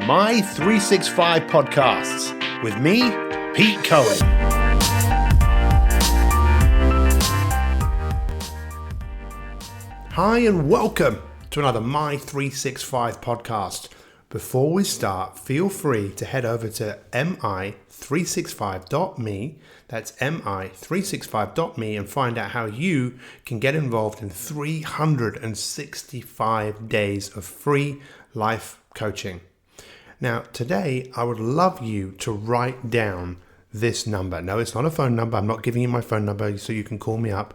My 365 Podcasts with me, Pete Cohen. Hi and welcome to another My 365 podcast. Before we start, feel free to head over to mi365.me, that's mi365.me, and find out how you can get involved in 365 days of free life coaching. Now, today, I would love you to write down this number. No, it's not a phone number. I'm not giving you my phone number so you can call me up.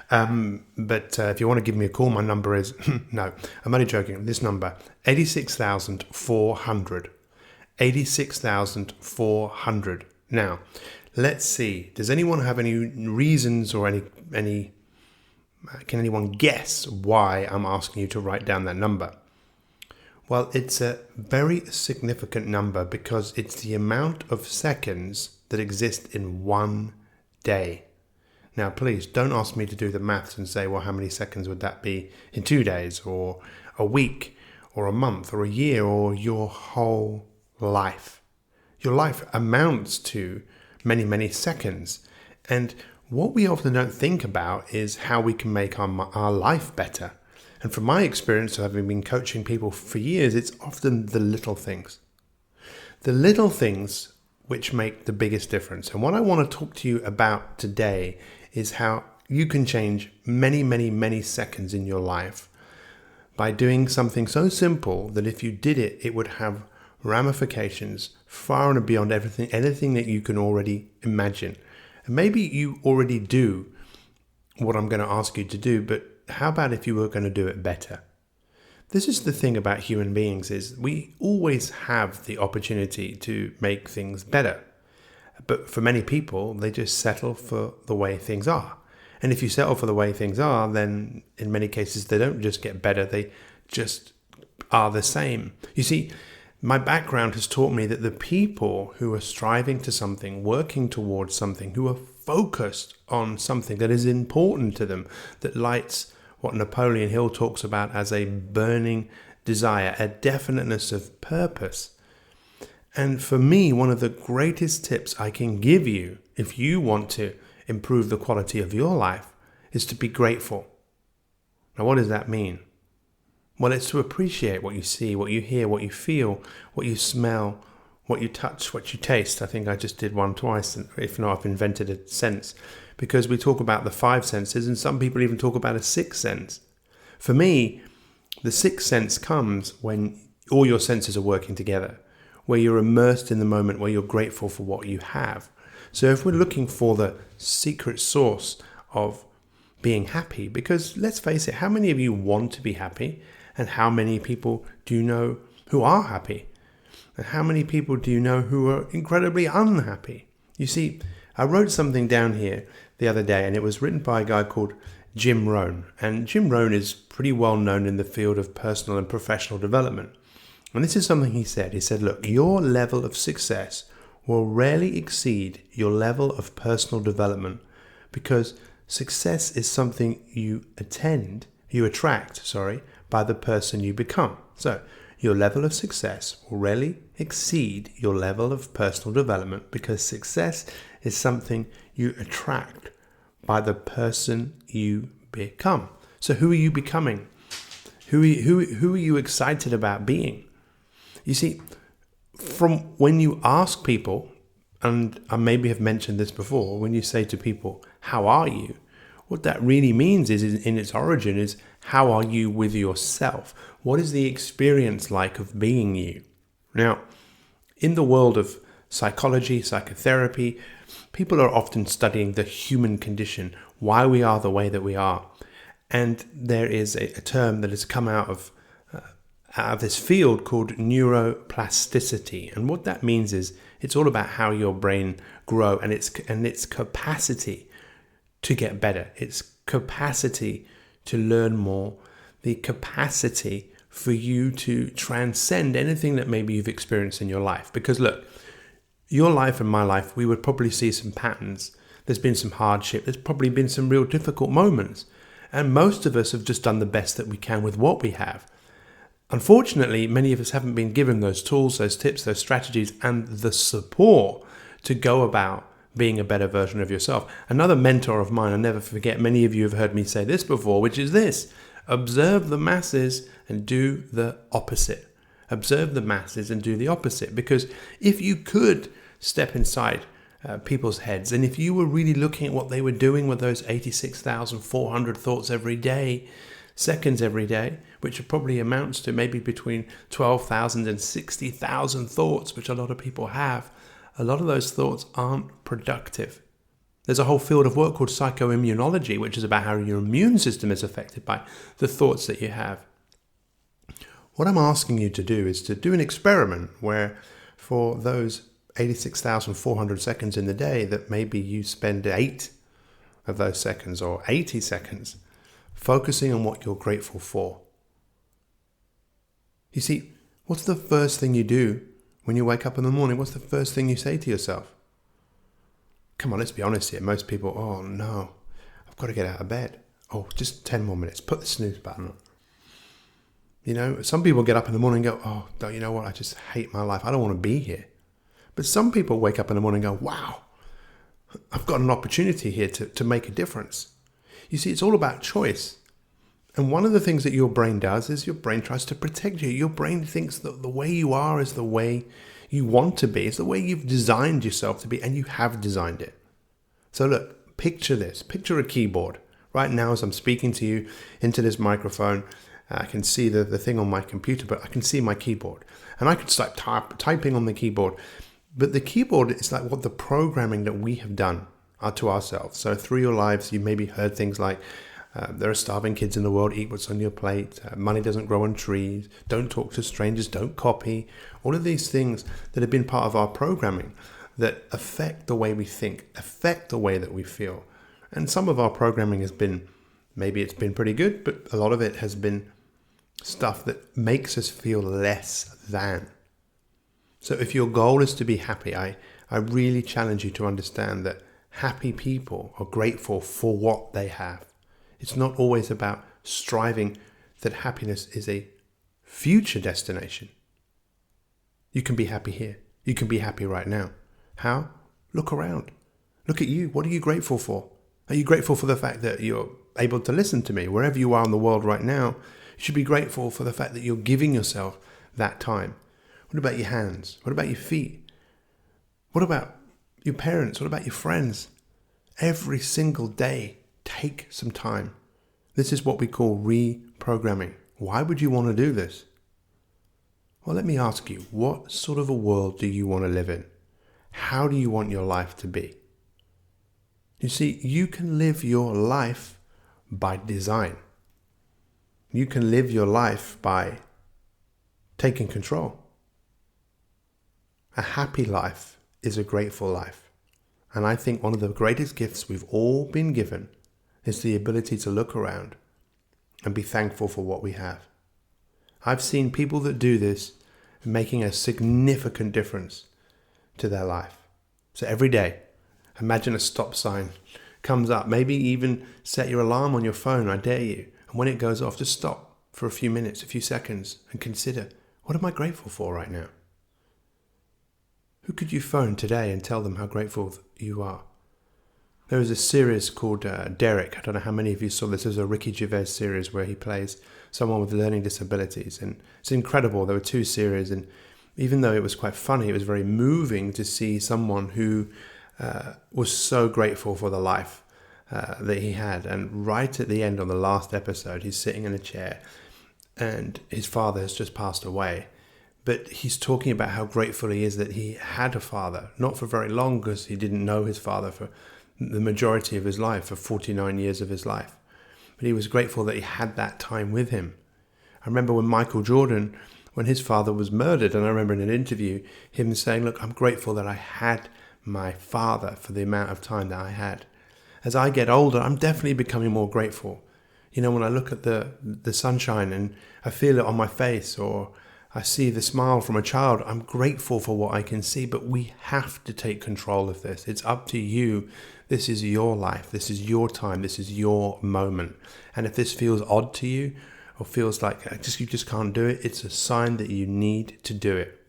But if you want to give me a call, my number is, no, I'm only joking. This number, 86,400. 86,400. Now, let's see. Does anyone have any reasons or any? Can anyone guess why I'm asking you to write down that number? Well, it's a very significant number because it's the amount of seconds that exist in one day. Now, please don't ask me to do the maths and say, well, how many seconds would that be in 2 days or a week or a month or a year or your whole life? Your life amounts to many, many seconds. And what we often don't think about is how we can make our life better. And from my experience of having been coaching people for years, it's often the little things. The little things which make the biggest difference. And what I want to talk to you about today is how you can change many, many, many seconds in your life by doing something so simple that if you did it, it would have ramifications far and beyond anything that you can already imagine. And maybe you already do what I'm going to ask you to do, but how about if you were going to do it better? This is the thing about human beings is we always have the opportunity to make things better. But for many people, they just settle for the way things are. And if you settle for the way things are, then in many cases, they don't just get better, they just are the same. You see, my background has taught me that the people who are striving to something, working towards something, who are focused on something that is important to them, that lights what Napoleon Hill talks about as a burning desire, a definiteness of purpose. And for me, one of the greatest tips I can give you if you want to improve the quality of your life is to be grateful. Now, what does that mean? Well, it's to appreciate what you see, what you hear, what you feel, what you smell, what you touch, what you taste. I think I just did one twice, and if not, I've invented a sense. Because we talk about the 5 senses, and some people even talk about a 6th sense. For me, the 6th sense comes when all your senses are working together, where you're immersed in the moment, where you're grateful for what you have. So if we're looking for the secret source of being happy, because let's face it, how many of you want to be happy? And how many people do you know who are happy? And how many people do you know who are incredibly unhappy? You see, I wrote something down here the other day, and it was written by a guy called Jim Rohn. And Jim Rohn is pretty well known in the field of personal and professional development. And this is something he said. He said, look, your level of success will rarely exceed your level of personal development because success is something you attract, by the person you become. So your level of success will rarely exceed your level of personal development because success is something you attract by the person you become. So who are you becoming? Who are you excited about being? You see, from when you ask people, and I maybe have mentioned this before, when you say to people, how are you? What that really means is, in its origin, is how are you with yourself? What is the experience like of being you? Now, in the world of psychology, psychotherapy, people are often studying the human condition, why we are the way that we are. And there is a term that has come out of this field called neuroplasticity. And what that means is it's all about how your brain grows and its capacity to get better, its capacity to learn more, the capacity for you to transcend anything that maybe you've experienced in your life. Because look, your life and my life, we would probably see some patterns. There's been some hardship. There's probably been some real difficult moments. And most of us have just done the best that we can with what we have. Unfortunately, many of us haven't been given those tools, those tips, those strategies, and the support to go about being a better version of yourself. Another mentor of mine, I'll never forget, many of you have heard me say this before, which is this: observe the masses and do the opposite. Observe the masses and do the opposite. Because if you could step inside people's heads, and if you were really looking at what they were doing with those 86,400 thoughts every day, seconds every day, which probably amounts to maybe between 12,000 and 60,000 thoughts, which a lot of people have, a lot of those thoughts aren't productive. There's a whole field of work called psychoimmunology, which is about how your immune system is affected by the thoughts that you have. What I'm asking you to do is to do an experiment where for those 86,400 seconds in the day, that maybe you spend 8 of those seconds or 80 seconds focusing on what you're grateful for. You see, what's the first thing you do when you wake up in the morning? What's the first thing you say to yourself? Come on, let's be honest here. Most people, oh no, I've got to get out of bed. Oh, just 10 more minutes. Put the snooze button on. You know, some people get up in the morning and go, oh, don't you know what? I just hate my life. I don't want to be here. But some people wake up in the morning and go, wow, I've got an opportunity here to make a difference. You see, it's all about choice. And one of the things that your brain does is your brain tries to protect you. Your brain thinks that the way you are is the way you want to be. It's the way you've designed yourself to be, and you have designed it. So look, picture this. Picture a keyboard. Right now, as I'm speaking to you into this microphone, I can see the thing on my computer, but I can see my keyboard. And I could start typing on the keyboard. But the keyboard is like what the programming that we have done to ourselves. So through your lives, you maybe heard things like, there are starving kids in the world, eat what's on your plate, money doesn't grow on trees, don't talk to strangers, don't copy. All of these things that have been part of our programming that affect the way we think, affect the way that we feel. And some of our programming has been, maybe it's been pretty good, but a lot of it has been stuff that makes us feel less than. So if your goal is to be happy, I really challenge you to understand that happy people are grateful for what they have. It's not always about striving that happiness is a future destination. You can be happy here. You can be happy right now. How? Look around. Look at you. What are you grateful for? Are you grateful for the fact that you're able to listen to me? Wherever you are in the world right now, you should be grateful for the fact that you're giving yourself that time. What about your hands? What about your feet? What about your parents? What about your friends? Every single day, take some time. This is what we call reprogramming. Why would you want to do this? Well, let me ask you, what sort of a world do you want to live in? How do you want your life to be? You see, you can live your life by design. You can live your life by taking control. A happy life is a grateful life. And I think one of the greatest gifts we've all been given is the ability to look around and be thankful for what we have. I've seen people that do this making a significant difference to their life. So every day, imagine a stop sign comes up. Maybe even set your alarm on your phone, I dare you. And when it goes off, just stop for a few minutes, a few seconds, and consider, what am I grateful for right now? Who could you phone today and tell them how grateful you are? There is a series called Derek. I don't know how many of you saw this. There's a Ricky Gervais series where he plays someone with learning disabilities. And it's incredible. There were 2 series. And even though it was quite funny, it was very moving to see someone who was so grateful for the life that he had. And right at the end, on the last episode, he's sitting in a chair and his father has just passed away. But he's talking about how grateful he is that he had a father, not for very long, because he didn't know his father for the majority of his life, for 49 years of his life. But he was grateful that he had that time with him. I remember when Michael Jordan, when his father was murdered, and I remember in an interview him saying, look, I'm grateful that I had my father for the amount of time that I had. As I get older, I'm definitely becoming more grateful. You know, when I look at the sunshine and I feel it on my face, or I see the smile from a child, I'm grateful for what I can see, but we have to take control of this. It's up to you. This is your life. This is your time. This is your moment. And if this feels odd to you, or feels like you just can't do it, it's a sign that you need to do it.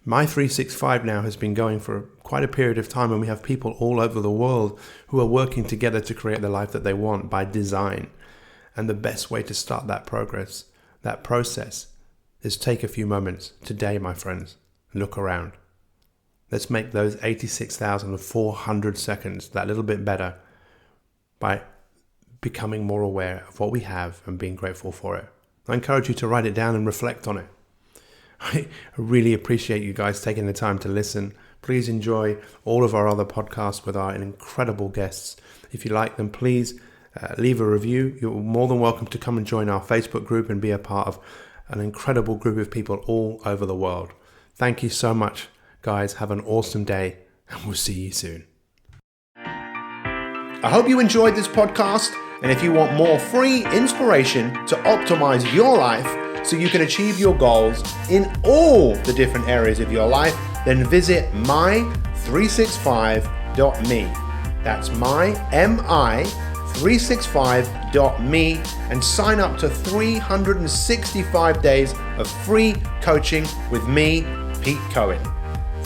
My 365 now has been going for quite a period of time, and we have people all over the world who are working together to create the life that they want by design. And the best way to start that process, is take a few moments today, my friends. Look around. Let's make those 86,400 seconds that little bit better by becoming more aware of what we have and being grateful for it. I encourage you to write it down and reflect on it. I really appreciate you guys taking the time to listen. Please enjoy all of our other podcasts with our incredible guests. If you like them, please leave a review. You're more than welcome to come and join our Facebook group and be a part of an incredible group of people all over the world. Thank you so much, guys. Have an awesome day, and we'll see you soon. I hope you enjoyed this podcast, and if you want more free inspiration to optimize your life so you can achieve your goals in all the different areas of your life, then visit my365.me. That's mi365.me and sign up to 365 days of free coaching with me, Pete Cohen.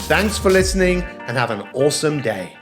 Thanks for listening and have an awesome day.